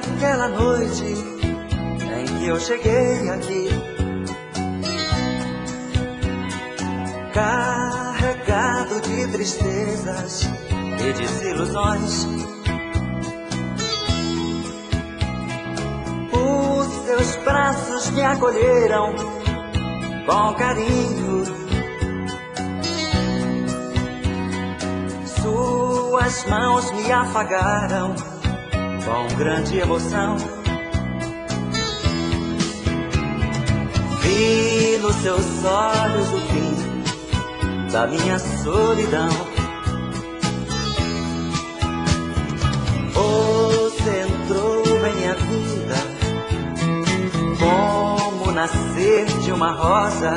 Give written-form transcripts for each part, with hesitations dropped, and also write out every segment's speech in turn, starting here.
naquela noite em que eu cheguei aqui, carregado de tristezas e desilusões. Os seus braços me acolheram com carinho, suas mãos me afagaram com grande emoção. Vi nos seus olhos o fim da minha solidão. Você entrou em minha vida como nascer de uma rosa.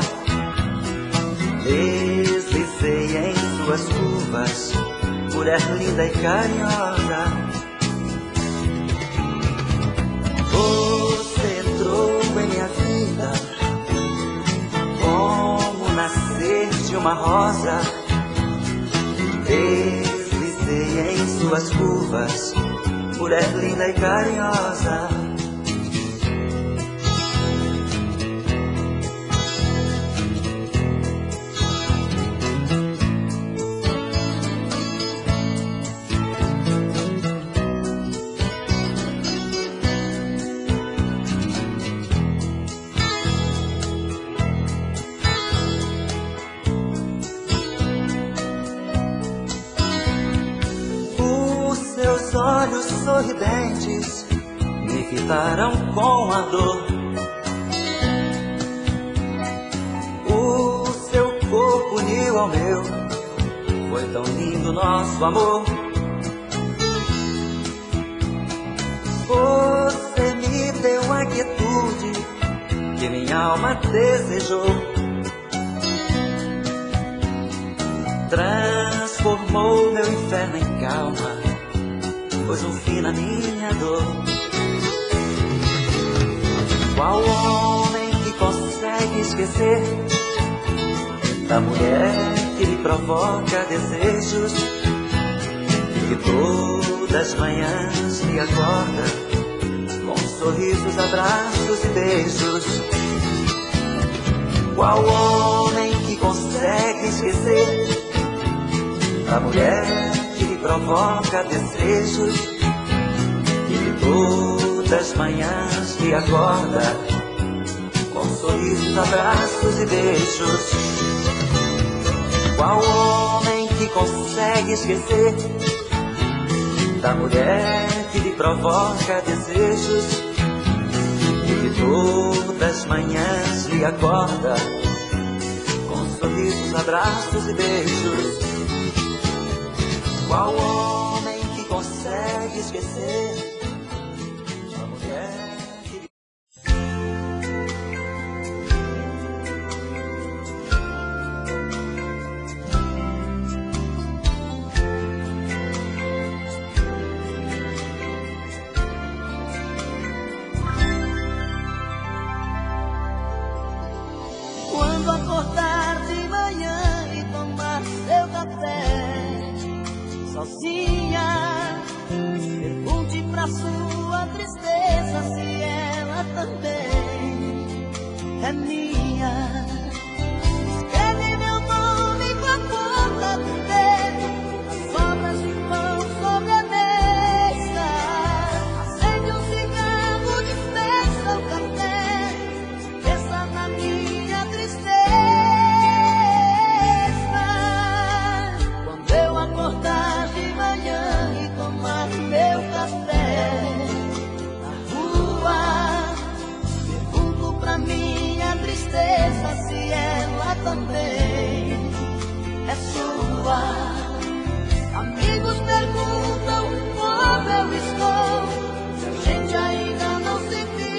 Deslizei em suas curvas, mulher linda e carinhosa. Você entrou em minha vida como nascer de uma rosa. Deslizei em suas curvas, mulher linda e carinhosa. Seus olhos sorridentes me fitaram com a dor. O seu corpo uniu ao meu, foi tão lindo nosso amor. Você me deu a quietude que minha alma desejou. Transformou meu inferno em calma, pôs um fim na minha dor. Qual homem que consegue esquecer da mulher que lhe provoca desejos, que todas as manhãs lhe acorda com sorrisos, abraços e beijos? Qual homem que consegue esquecer da mulher que lhe provoca desejos, que todas as manhãs lhe acorda com sorrisos, abraços e beijos? Qual homem que consegue esquecer da mulher que lhe provoca desejos, que todas as manhãs lhe acorda com sorrisos, abraços e beijos? Qual homem que consegue esquecer a mulher que... Quando acordar de manhã e tomar seu café sozinha, pergunte pra sua tristeza se ela também é minha. Escreve meu nome com a ponta do dedo nas sobras de pão sobre a mesa. Acende um cigarro, dispensa o café, pensa na minha tristeza. Quando eu acordar de manhã e tomar meu café na rua, pergunto pra minha tristeza se ela também é sua. Amigos perguntam como eu estou, se a gente ainda não se viu.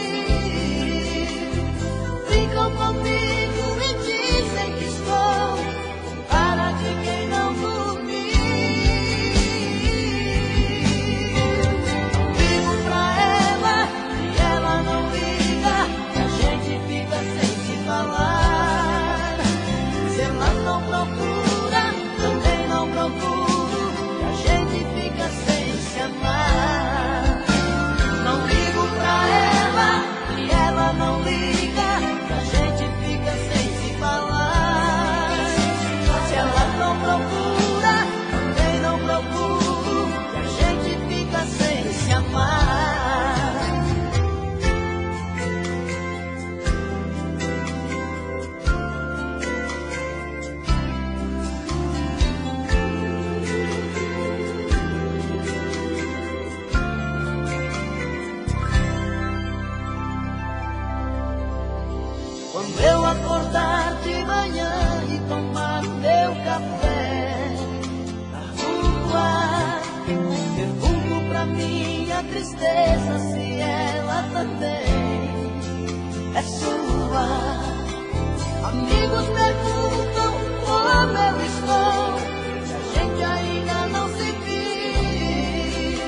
Brincam comigo e dizem que estou com cara de quem não dormiu. Vivo pra ela e ela não liga, e a gente fica sem se falar. Se Quando eu acordar de manhã e tomar meu café na rua, pergunto pra minha tristeza se ela também é sua. Amigos perguntam como eu estou, se a gente ainda não se viu.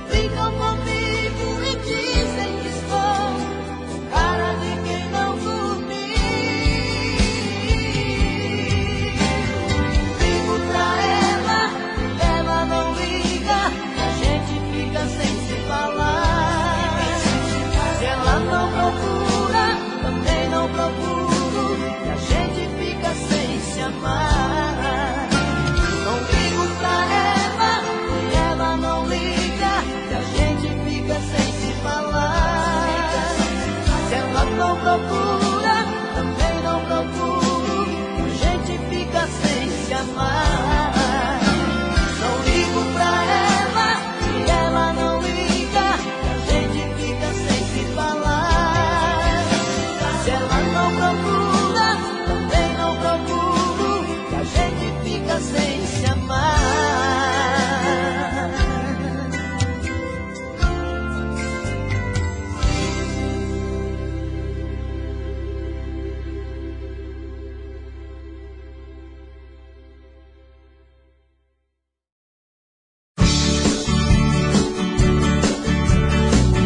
Ficam comigo e dizem que estou com cara de quem não dormiu. Ligo pra ela não liga, a gente fica sem se falar. Se ela não procura, também não procuro, e a gente fica sem se amar. Não ligo pra ela não liga, e a gente fica sem se falar. Se ela não procura, também não procuro, a gente fica sem se amar. Não ligo pra ela não liga, e a gente fica sem se falar. Se ela não procura, também não procuro, e a gente fica sem se amar.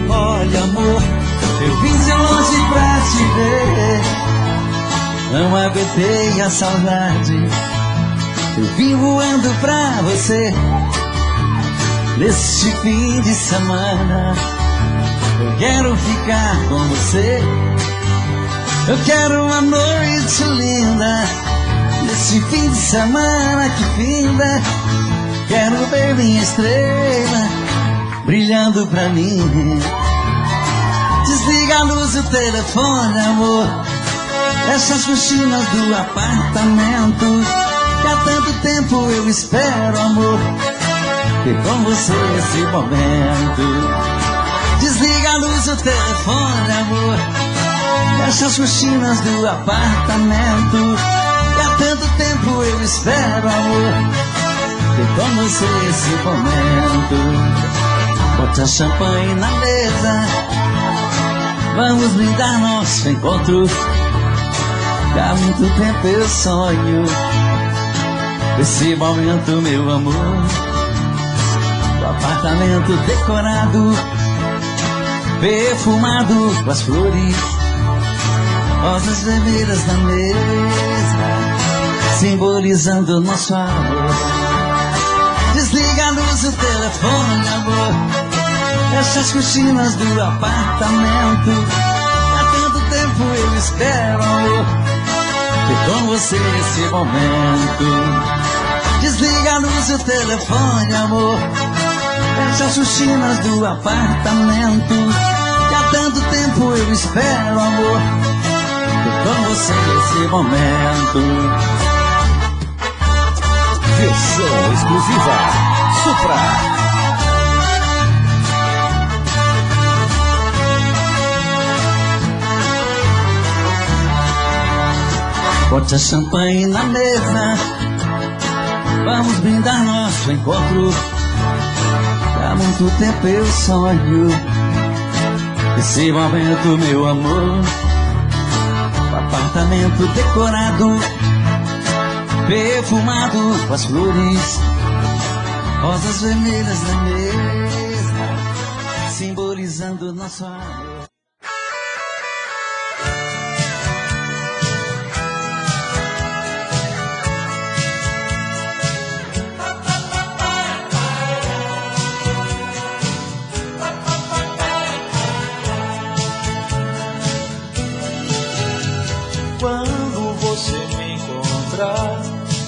Olha, amor, eu vim de longe pra te ver. Não aguentei a saudade, eu vim voando pra você. Neste fim de semana eu quero ficar com você. Eu quero uma noite linda, neste fim de semana que finda. Quero ver minha estrela brilhando pra mim. Desliga a luz do telefone, amor, essas cortinas do apartamento, que há tanto tempo eu espero, amor, ter com você esse momento. Desliga a luz do telefone, amor, essas cortinas do apartamento, que há tanto tempo eu espero, amor, ter com você esse momento. Bote a champanhe na mesa, vamos brindar nosso encontro. Há muito tempo eu sonho esse momento, meu amor. O apartamento decorado, perfumado com as flores, rosas vermelhas na mesa, simbolizando nosso amor. Desliga a luz do telefone, amor, essas cortinas do apartamento, há tanto tempo eu espero, amor, ter com você esse momento. Desliga a luz do telefone, amor, essas cortinas do apartamento, que há tanto tempo eu espero, amor, ter com você esse momento. Versão exclusiva Supra. Bote a champanhe na mesa, vamos brindar nosso encontro. Há muito tempo eu sonho esse momento, meu amor. O apartamento decorado, perfumado com as flores, rosas vermelhas na mesa, simbolizando nosso amor. Quando você me encontrar,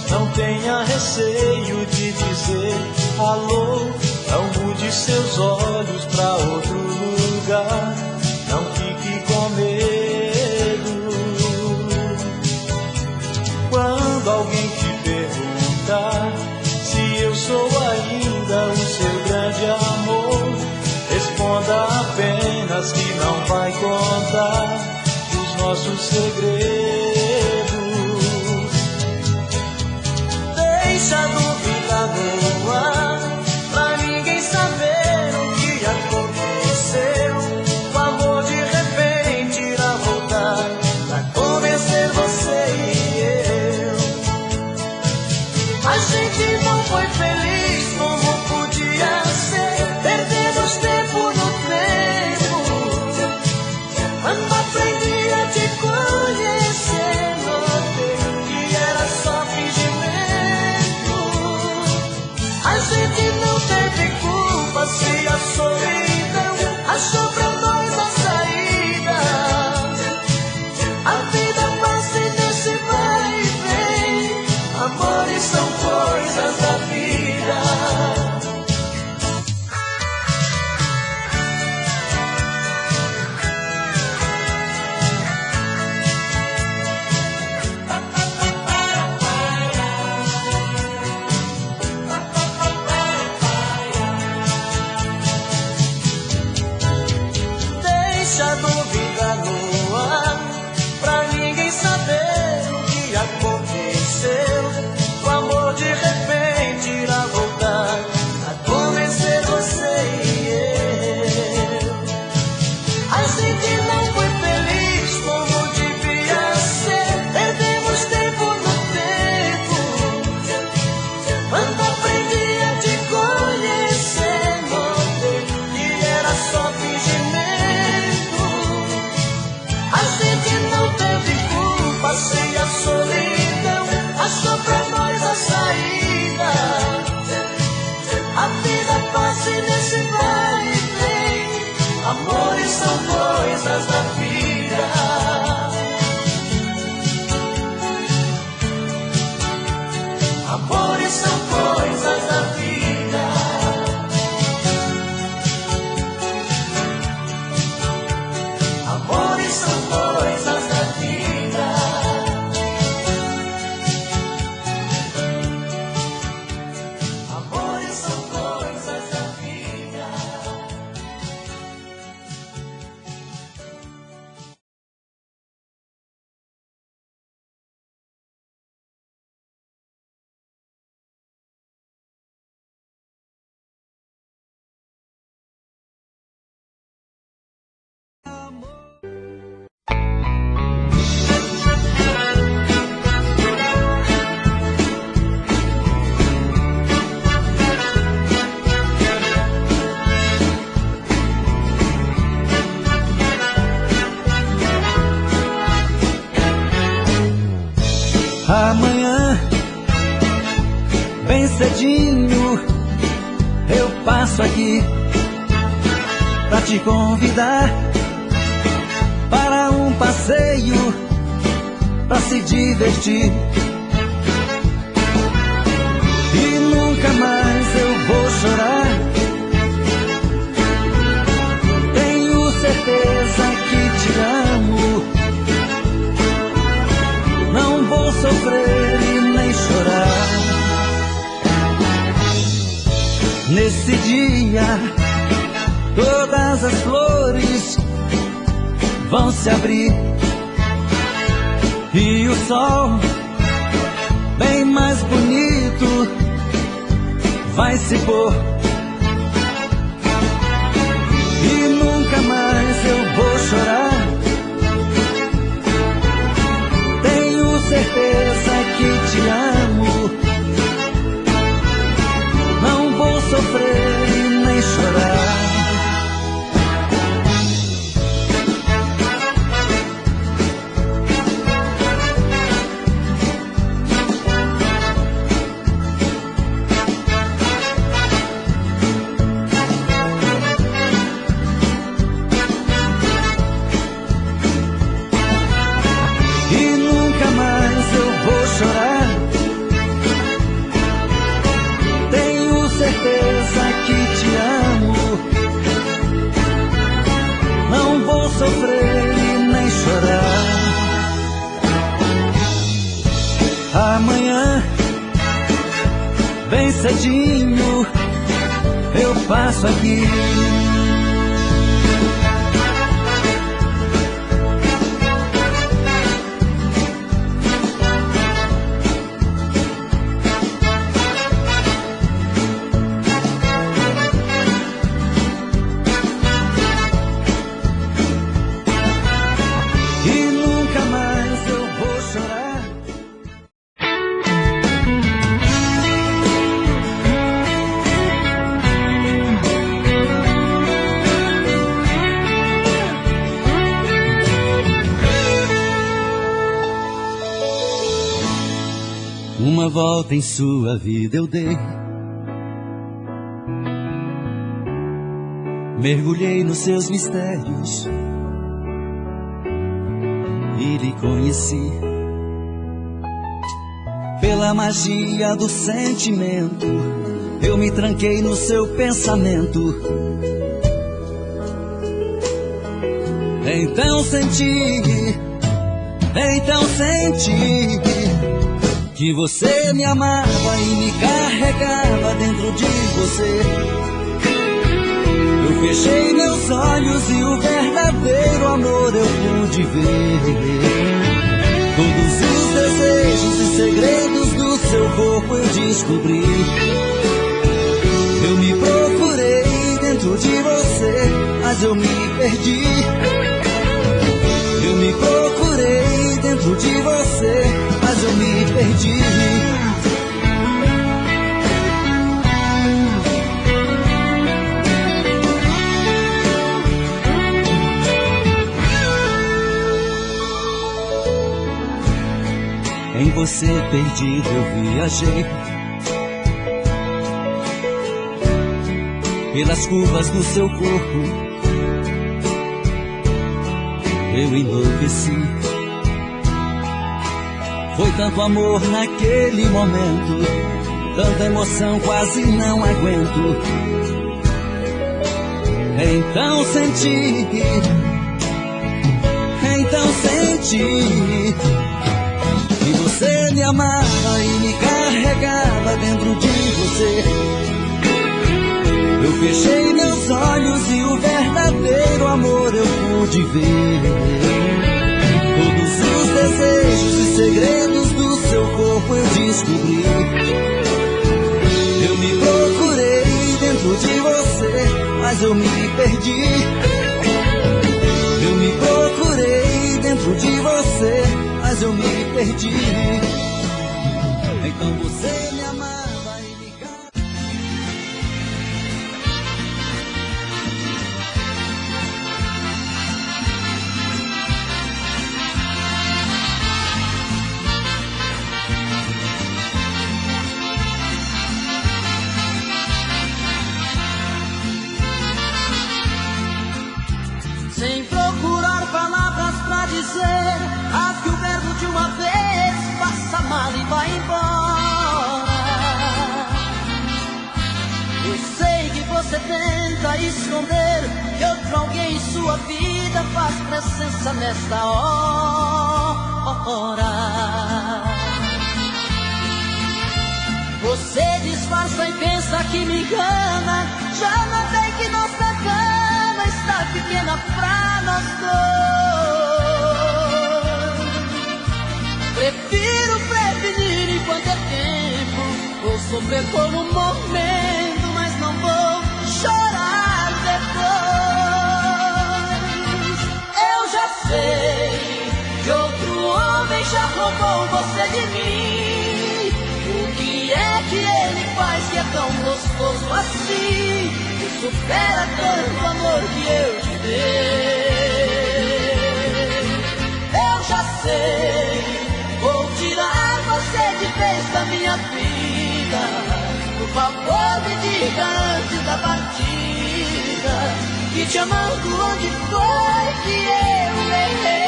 não tenha receio de dizer alô. Não mude seus olhos pra outro lugar, não fique com medo. Quando alguém te perguntar se eu sou ainda o seu grande amor, responda apenas que não vai contar os nossos segredos. Deixa a dúvida no ar, pra ninguém saber o que aconteceu. O amor de repente irá voltar pra convencer você e eu. A gente não foi feliz como podia ser, perdemos tempo no tempo. Quando aprendi a te conhecer, notei que era só fingimento. A gente não teve culpa se a solidão achou pra nós a saída. A vida passa nesse vai e vem, amores são coisas da vida. Deixa a dúvida no ar, pra ninguém saber o que aconteceu. O amor de repente irá voltar a convencer você e eu. A gente não foi feliz como devia ser, perdemos tempo no tempo. Quando aprendi a te conhecer, notei que era só fingimento. A gente não teve culpa se a solidão achou pra nós a saída. A vida passa nesse vai e vem, amores são coisas da vida. Amores são coisas da vida. Amores são coisas da vida. Amores são coisas da vida. Amanhã, bem cedinho, eu passo aqui pra te convidar para um passeio, pra se divertir. E nunca mais eu vou chorar. Tenho certeza que te amo. Não vou sofrer e nem chorar. Nesse dia, todas as flores vão se abrir e o sol, bem mais bonito, vai se pôr. E nunca mais eu vou chorar. Certeza que te amo. Não vou sofrer e nem chorar. Sofrer e nem chorar. Amanhã, bem cedinho, eu passo aqui. uma volta em sua vida eu dei. Mergulhei nos seus mistérios e lhe conheci. Pela magia do sentimento, eu me tranquei no seu pensamento. Então senti que você me amava e me carregava dentro de você. Eu fechei meus olhos e o verdadeiro amor eu pude ver. Todos os desejos e segredos do seu corpo eu descobri. Eu me procurei dentro de você, mas eu me perdi. Eu me procurei dentro de você, mas eu me perdi. Em você perdido eu viajei, pelas curvas do seu corpo eu enlouqueci. Foi tanto amor naquele momento, tanta emoção quase não aguento. Então senti que você me amava e me carregava dentro de você. Eu fechei meus olhos e o verdadeiro amor eu pude ver. Todos os desejos e segredos do seu corpo eu descobri. Eu me procurei dentro de você, mas eu me perdi. Eu me procurei dentro de você, mas eu me perdi. Então você me amava e me sem procurar palavras pra dizer, rasgue o verbo de uma vez, passa mal e vai embora. Eu sei que você tenta esconder que outro alguém em sua vida faz presença nesta hora. Você disfarça e pensa que me engana, já notei que nossa cama está pequena pra nós dois. Prefiro prevenir enquanto é tempo, vou sofrer por um momento, mas não vou chorar depois. Eu já sei que outro homem já roubou você de mim. O que é que ele faz que é tão gostoso assim, que supera tanto amor que eu te dei? Eu já sei, vou tirar você de vez da minha vida. Por favor me diga antes da partida, que te amando onde foi que eu errei.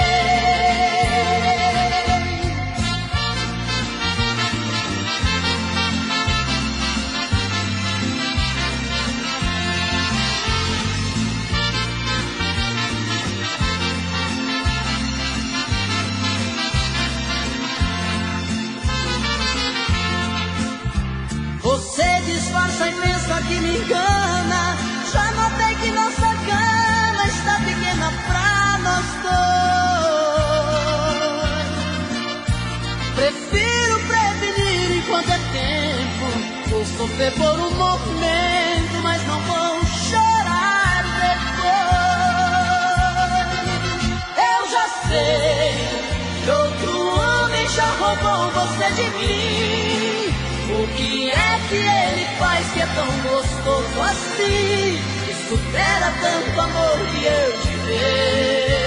Você disfarça e pensa que me engana, já notei que nossa cama está pequena pra nós dois. Prefiro prevenir enquanto é tempo, vou sofrer por um momento, mas não vou chorar depois. Eu já sei que outro homem já roubou você de mim. O que é que ele faz que é tão gostoso assim, que supera tanto amor que eu te dei?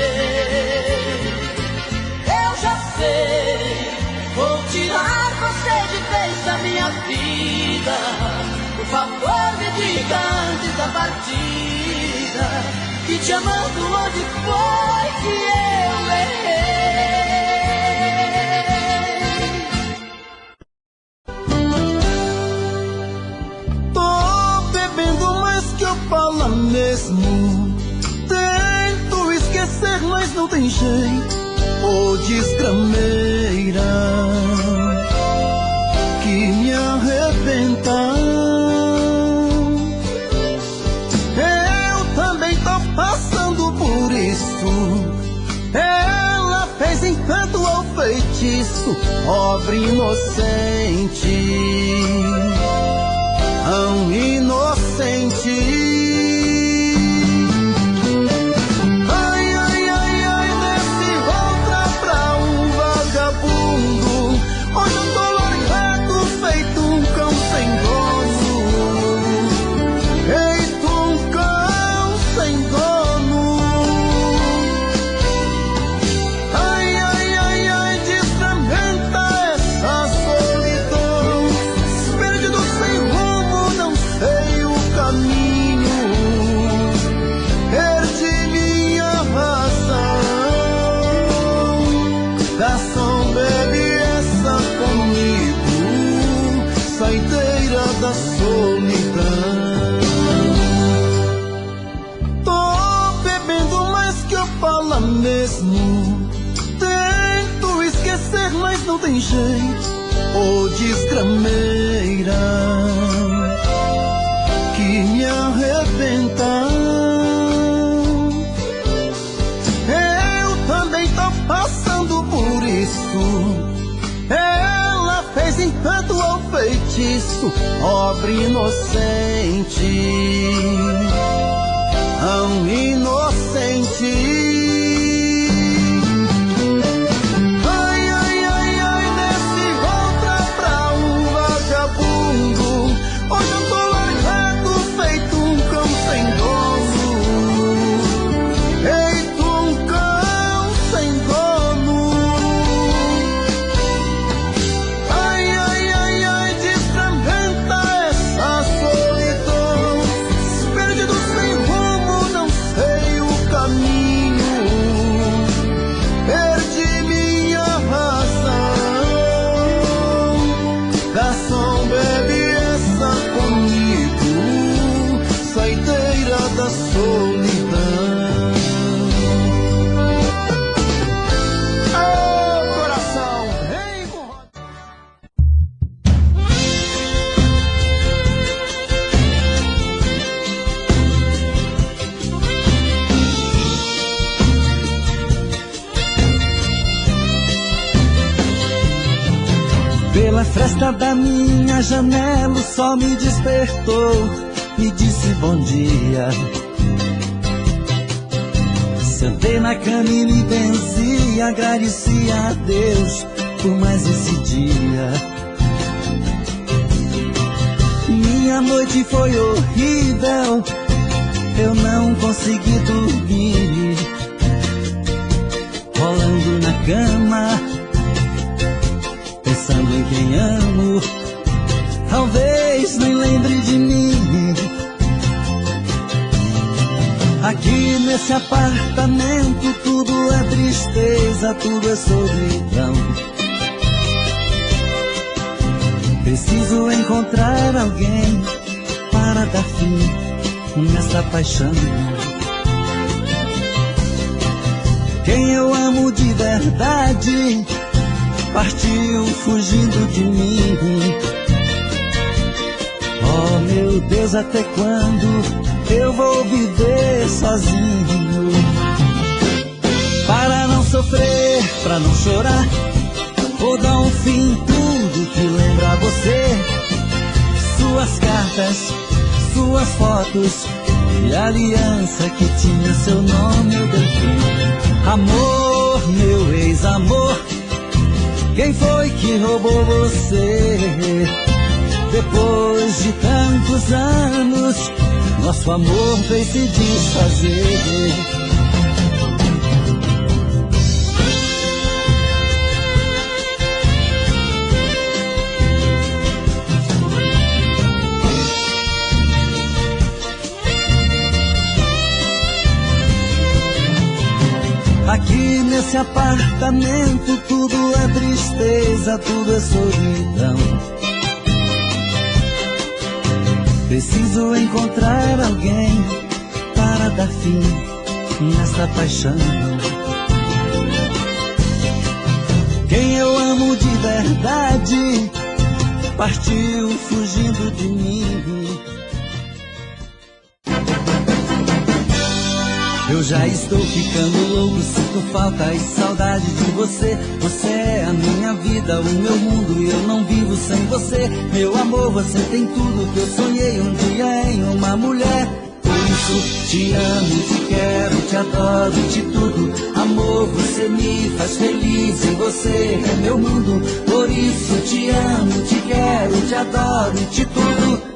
Eu já sei, vou tirar você de vez partida, e te amando onde foi que eu errei. Tô bebendo mais que eu falo mesmo. Tento esquecer, mas não tem jeito. Ô desgrameira que me arrebenta. Eu também tô passando por isso. Ela fez encanto ao feitiço, pobre inocente, tão inocente. Hoje eu tô largado, feito um cão sem dono. Feito um cão sem dono. Ai, ai, ai, ai, desfragmenta essa solidão. Perdido sem rumo, não sei o caminho. Perdi minha razão. Garçom, bebe comigo, saideira da solidão. Tô bebendo mais que eu falo mesmo. Tento esquecer, mas não tem jeito. Ô desgrameira que me arrebenta. Eu também tô passando por isso. Ela fez encanto ao feitiço, pobre inocente, tão inocente. Ai, ai, ai, ai, nesse volta pra um vagabundo. Hoje eu tô largado, feito um cão sem dono. Feito um cão sem dono. Garçom, bebe essa comigo, saideira da solidão. Oh, coração, vem com Pela fresta da minha janela o sol me despertou, me disse bom dia. Sentei na cama e me benzi, agradeci a Deus por mais esse dia. Minha noite foi horrível, eu não consegui dormir, rolando na cama, pensando em quem amo, talvez nem lembre de mim. Aqui nesse apartamento tudo é tristeza, tudo é solidão. Preciso encontrar alguém para dar fim nessa paixão. Quem eu amo de verdade partiu fugindo de mim. Oh meu Deus, até quando eu vou viver sozinho? Para não sofrer, pra não chorar, vou dar um fim em tudo que lembra você. Suas cartas, suas fotos e a aliança que tinha seu nome eu dei fim. Amor, meu ex-amor, quem foi que roubou você? Depois de tantos anos, nosso amor veio se desfazer. Nesse apartamento tudo é tristeza, tudo é solidão. Preciso encontrar alguém para dar fim nessa paixão. Quem eu amo de verdade partiu fugindo de mim. Eu já estou ficando louco, sinto falta e saudade de você. Você é a minha vida, o meu mundo, e eu não vivo sem você. Meu amor, você tem tudo que eu sonhei um dia em uma mulher. Por isso te amo, te quero, te adoro, te tudo. Amor, você me faz feliz e você é meu mundo. Por isso te amo, te quero, te adoro, te tudo.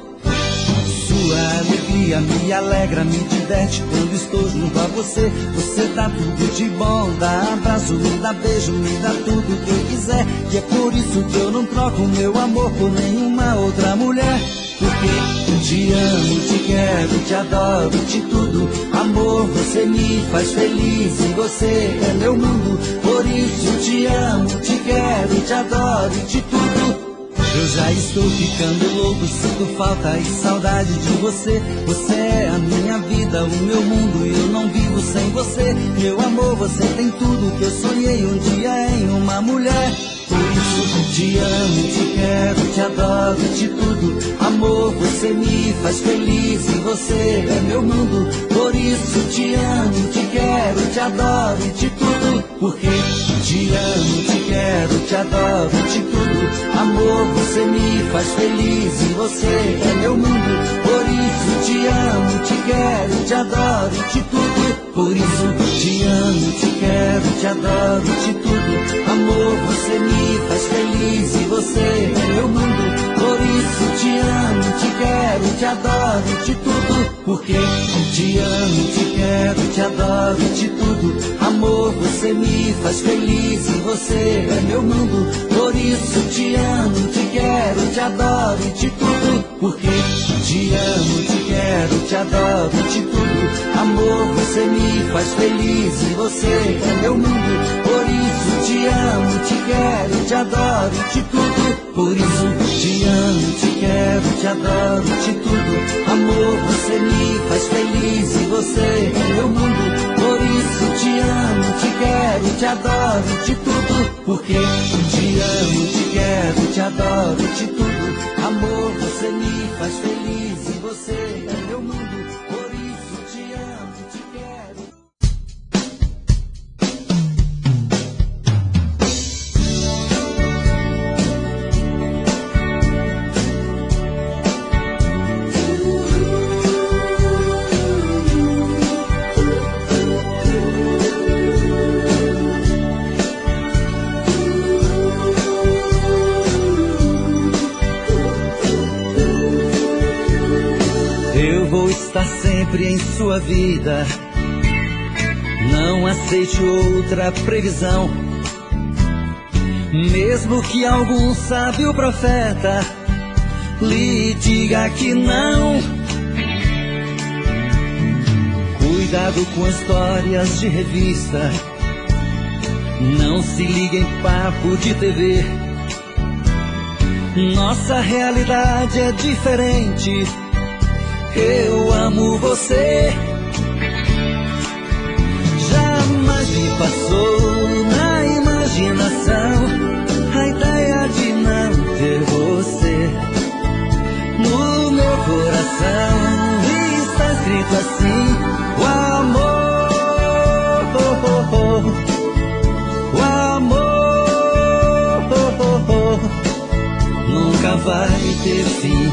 Sua alegria me alegra, me diverte quando estou junto a você. Você dá tudo de bom, dá abraço, me dá beijo, me dá tudo que eu quiser. E é por isso que eu não troco meu amor por nenhuma outra mulher. Porque te amo, te quero, te adoro, te tudo. Amor, você me faz feliz e você é meu mundo. Por isso te amo, te quero, te adoro, te tudo. Eu já estou ficando louco, sinto falta e saudade de você. Você é a minha vida, o meu mundo, e eu não vivo sem você. Meu amor, você tem tudo que eu sonhei um dia em uma mulher. Por isso te amo, te quero, te adoro, te tudo. Amor, você me faz feliz e você é meu mundo. Por isso te amo, te quero, te adoro, te tudo. Porque te amo, te quero, te adoro, te tudo. Amor, você me faz feliz e você é meu mundo. Por isso te amo, te quero, te adoro, te tudo. Por isso te amo, te quero, te adoro, te tudo. Amor, você me faz feliz e você é meu mundo. Por isso te amo, te quero, te adoro, te tudo. Porque te amo, te quero, te adoro, te tudo. Amor, você me faz feliz e você é meu mundo. Por isso te amo, te quero, te adoro, te tudo. Porque te amo, te quero, te adoro, te tudo. Amor, você me faz feliz e você é meu mundo. Por isso te amo, te quero, te adoro, te tudo. Por isso te amo, te quero, te adoro, te tudo. Amor, você me faz feliz e você é meu mundo. Por isso te amo, te quero, te adoro, te tudo. Porque te amo, te quero, te adoro, te tudo. Amor, você me faz feliz e você é meu mundo. Por isso te amo, te quero. Eu vou estar sempre em sua vida. Não aceite outra previsão. Mesmo que algum sábio profeta lhe diga que não. Cuidado com histórias de revista. Não se ligue em papo de TV. Nossa realidade é diferente. Eu amo você. Jamais me passou na imaginação a ideia de não ter você. No meu coração está escrito assim: o amor, o amor nunca vai ter fim.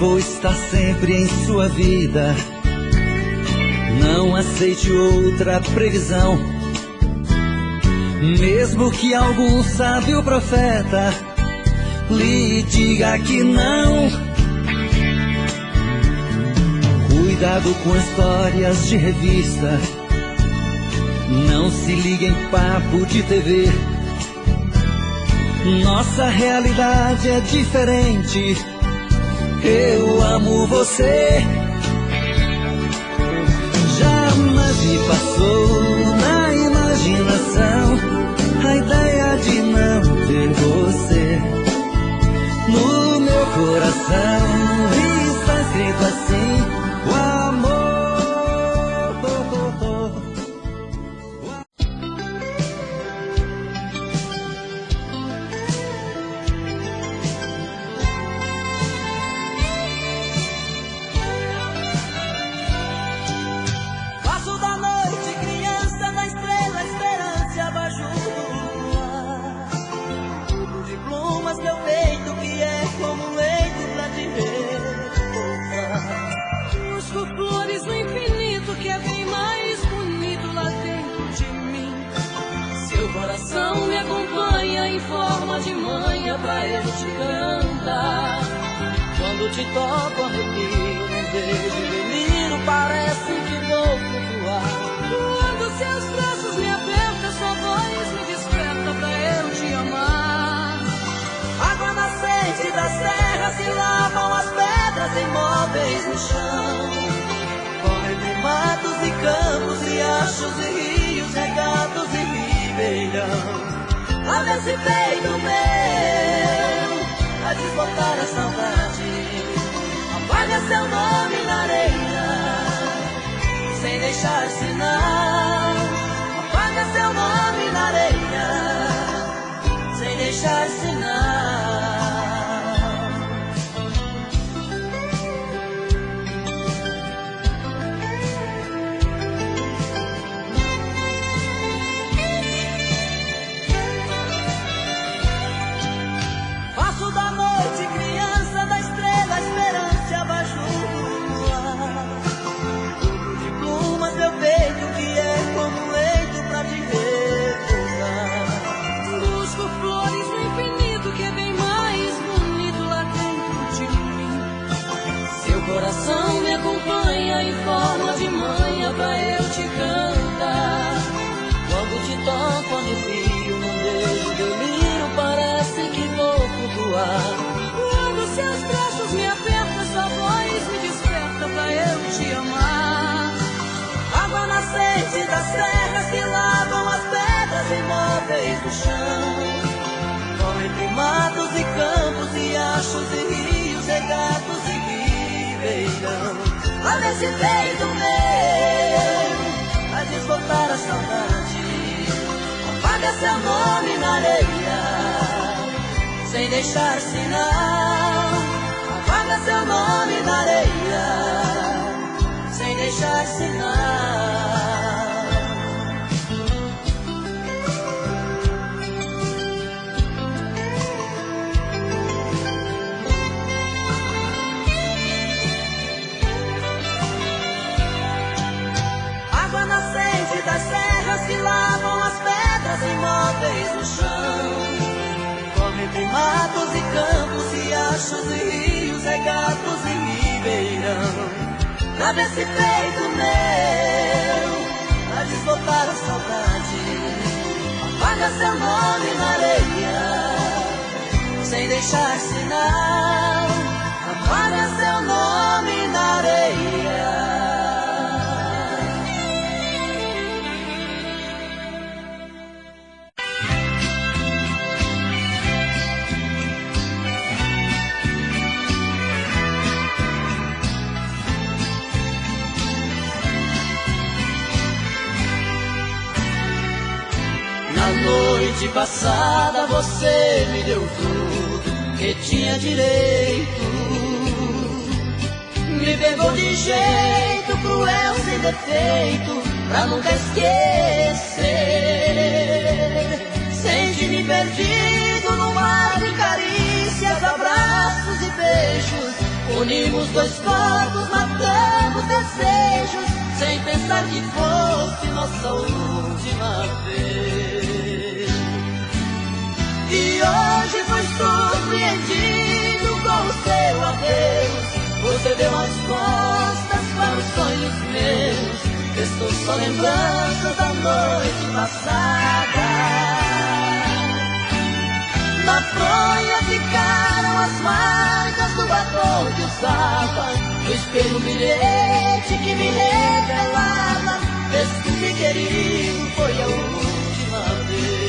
Vou estar sempre em sua vida. Não aceite outra previsão. Mesmo que algum sábio profeta lhe diga que não. Cuidado com histórias de revista, não se liga em papo de TV. Nossa realidade é diferente. Eu amo você. Jamais me passou na imaginação a ideia de não ter você no meu coração. Está escrito assim: o amor. Faço da noite criança, da estrela esperança e abajur do luar. Tudo de plumas meu peito que é como um leito pra te repousar. Busco flores no infinito que é bem mais bonito lá dentro de mim. Seu coração me acompanha em forma de manha pra eu te cantar. Quando te toco arrepio, um beijo deliro, parece que vou flutuar. Quando seus braços me apertam, sua voz me desperta pra eu te amar. Água nascente das terras que lavam as pedras imóveis no chão. Corre entre matos e campos, riachos e rios, regatos e ribeirão. Abre esse peito meu a desbotar a saudade. Apaga seu nome na areia sem deixar sinal. Apaga seu nome na areia sem deixar sinal. Faço da noite criança, da estrela esperança e abajur do luar. Tudo de plumas meu peito que é como um leito pra te repousar. Busco flores no infinito que é bem mais bonito lá dentro de mim. Seu coração Me acompanha em forma de manha pra eu te cantar. quando te toco arrepio, num beijo delírio, parece que vou flutuar. Quando seus braços me apertam, sua voz me desperta pra eu te amar. Água nascente das terras que lavam as pedras imóveis do chão. Corre entre matos e campos, riachos e rios, regatos e ribeirão. Olha esse peito meu a desbotar a saudade. Apaga seu nome na areia sem deixar sinal. Apaga seu nome na areia sem deixar sinal. Água nascente das terras que lavam as pedras imóveis no chão. Corre entre matos e campos, riachos e rios, regatos e ribeirão. Abre esse peito meu a desbotar a saudade. Apaga seu nome na areia sem deixar sinal. Apaga seu nome na areia. Na noite passada você me deu tudo que tinha direito. Me pegou de jeito cruel, sem defeito, pra nunca esquecer. Sente-me perdido no mar de carícias, abraços e beijos. Unimos dois corpos, matamos desejos, sem pensar que fosse nossa última vez. E hoje fui surpreendido com o seu adeus. Você deu as costas para o olhos meus, estou só lembrando da noite passada. Na fronha ficaram as marcas do batom que usava, no espelho um bilhete que me revelava: desculpe querido, foi a última vez.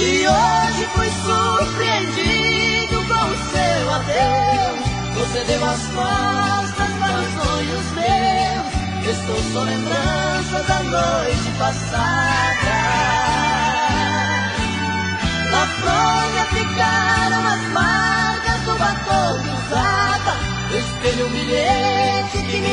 E hoje fui surpreendido com o seu adeus. Você deu as costas para os sonhos meus. Estou só lembrança da noite passada. Na fronha ficaram as marcas do batom que usava, no espelho um bilhete que me